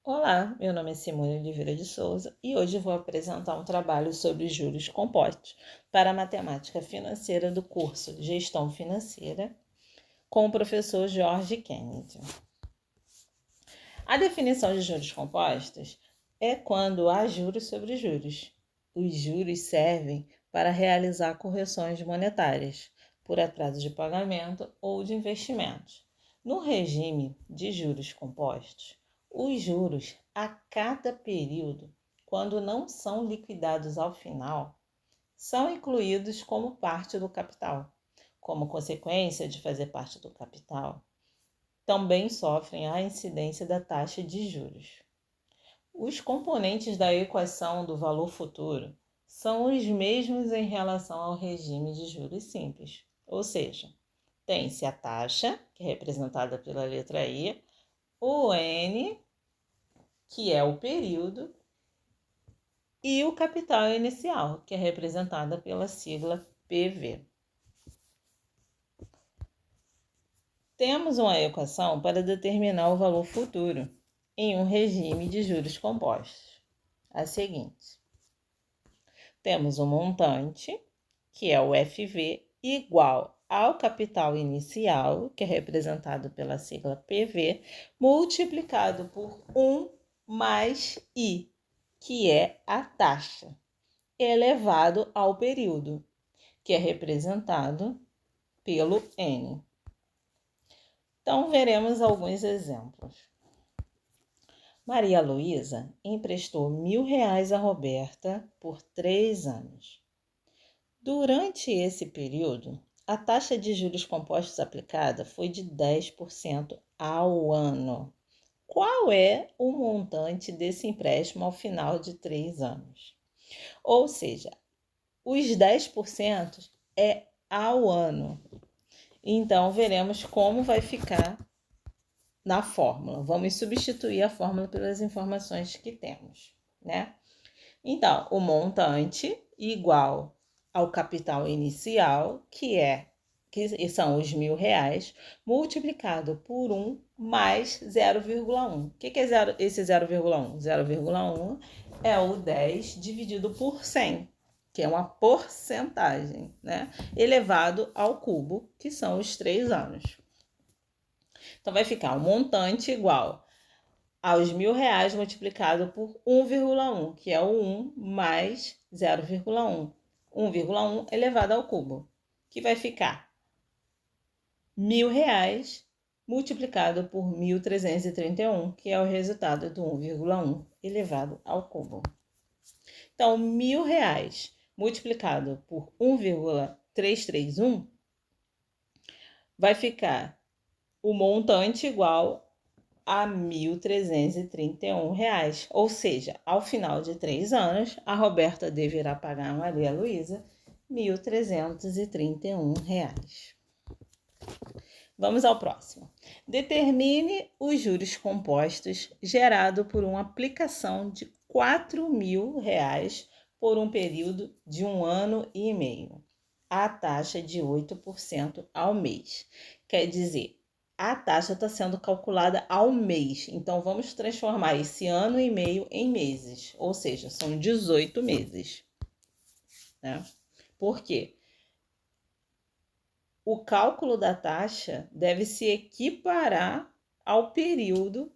Olá, meu nome é Simone Oliveira de Souza e hoje vou apresentar um trabalho sobre juros compostos para a matemática financeira do curso Gestão Financeira com o professor George Kennedy. A definição de juros compostos é quando há juros sobre juros. Os juros servem para realizar correções monetárias por atraso de pagamento ou de investimentos. No regime de juros compostos, os juros a cada período, quando não são liquidados ao final, são incluídos como parte do capital. Como consequência de fazer parte do capital, também sofrem a incidência da taxa de juros. Os componentes da equação do valor futuro são os mesmos em relação ao regime de juros simples, ou seja, tem-se a taxa, que é representada pela letra I, o N, que é o período, e o capital inicial, que é representada pela sigla PV. Temos uma equação para determinar o valor futuro em um regime de juros compostos. A seguinte: temos o montante, que é o FV, igual ao capital inicial, que é representado pela sigla PV, multiplicado por 1 mais I, que é a taxa, elevado ao período, que é representado pelo N. Então, veremos alguns exemplos. Maria Luísa emprestou R$ 1.000 a Roberta por 3 anos. Durante esse período, a taxa de juros compostos aplicada foi de 10% ao ano. Qual é o montante desse empréstimo ao final de 3 anos? Ou seja, os 10% é ao ano. Então, veremos como vai ficar na fórmula. Vamos substituir a fórmula pelas informações que temos, né? Então, o montante igual ao capital inicial, que são os R$ 1.000, multiplicado por 1 mais 0,1. O que é esse 0,1? 0,1 é o 10 dividido por 100, que é uma porcentagem, né? Elevado ao cubo, que são os 3 anos. Então, vai ficar o montante igual aos R$ 1.000 multiplicado por 1,1, que é o 1 mais 0,1. 1,1 elevado ao cubo, que vai ficar R$ 1.000 multiplicado por 1.331, que é o resultado do 1,1 elevado ao cubo. Então, R$ 1.000 multiplicado por 1,331 vai ficar o montante igual a R$ 1.331, ou seja, ao final de 3 anos, a Roberta deverá pagar a Maria Luísa R$ 1.331. Vamos ao próximo. Determine os juros compostos gerado por uma aplicação de R$ 4.000 por um período de 1 ano e meio, a taxa de 8% ao mês. Quer dizer, a taxa está sendo calculada ao mês. Então, vamos transformar esse ano e meio em meses. Ou seja, são 18 meses. Né? Por quê? O cálculo da taxa deve se equiparar ao período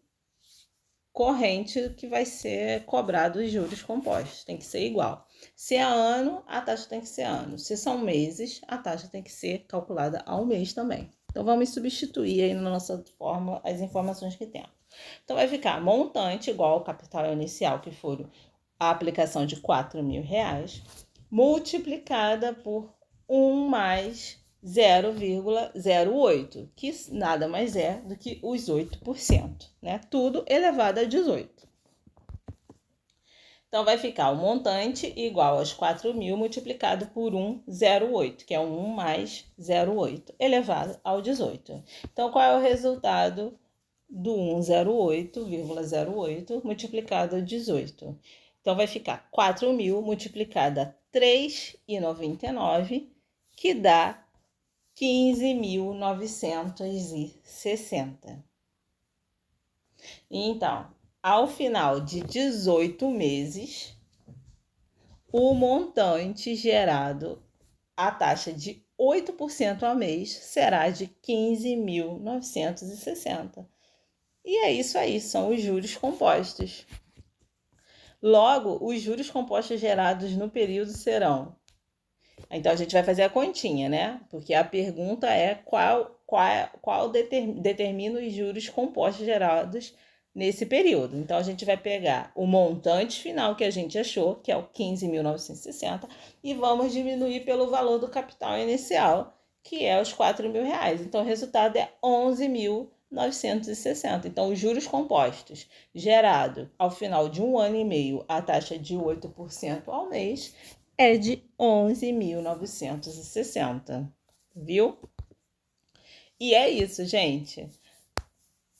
corrente que vai ser cobrado os juros compostos. Tem que ser igual. Se é ano, a taxa tem que ser ano. Se são meses, a taxa tem que ser calculada ao mês também. Então, vamos substituir aí na nossa fórmula as informações que temos. Então, vai ficar montante igual ao capital inicial, que for a aplicação de R$ 4.000, multiplicada por 1 mais 0,08, que nada mais é do que os 8%, né? Tudo elevado a 18. Então, vai ficar o montante igual aos 4.000 multiplicado por 1,08, que é 1 mais 0,8, elevado ao 18. Então, qual é o resultado do 108,08 multiplicado a 18? Então, vai ficar 4.000 multiplicado a 3,99, que dá 15.960. Então, ao final de 18 meses, o montante gerado, a taxa de 8% ao mês, será de 15.960. E é isso aí, são os juros compostos. Logo, os juros compostos gerados no período serão... Então, a gente vai fazer a continha, né? Porque a pergunta é qual determina os juros compostos gerados nesse período. Então, a gente vai pegar o montante final que a gente achou, que é o 15.960, e vamos diminuir pelo valor do capital inicial, que é os R$4.000. Então, o resultado é 11.960. Então, os juros compostos gerado ao final de 1 ano e meio, a taxa de 8% ao mês, é de 11.960, viu? E é isso, gente.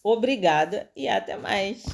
Obrigada e até mais.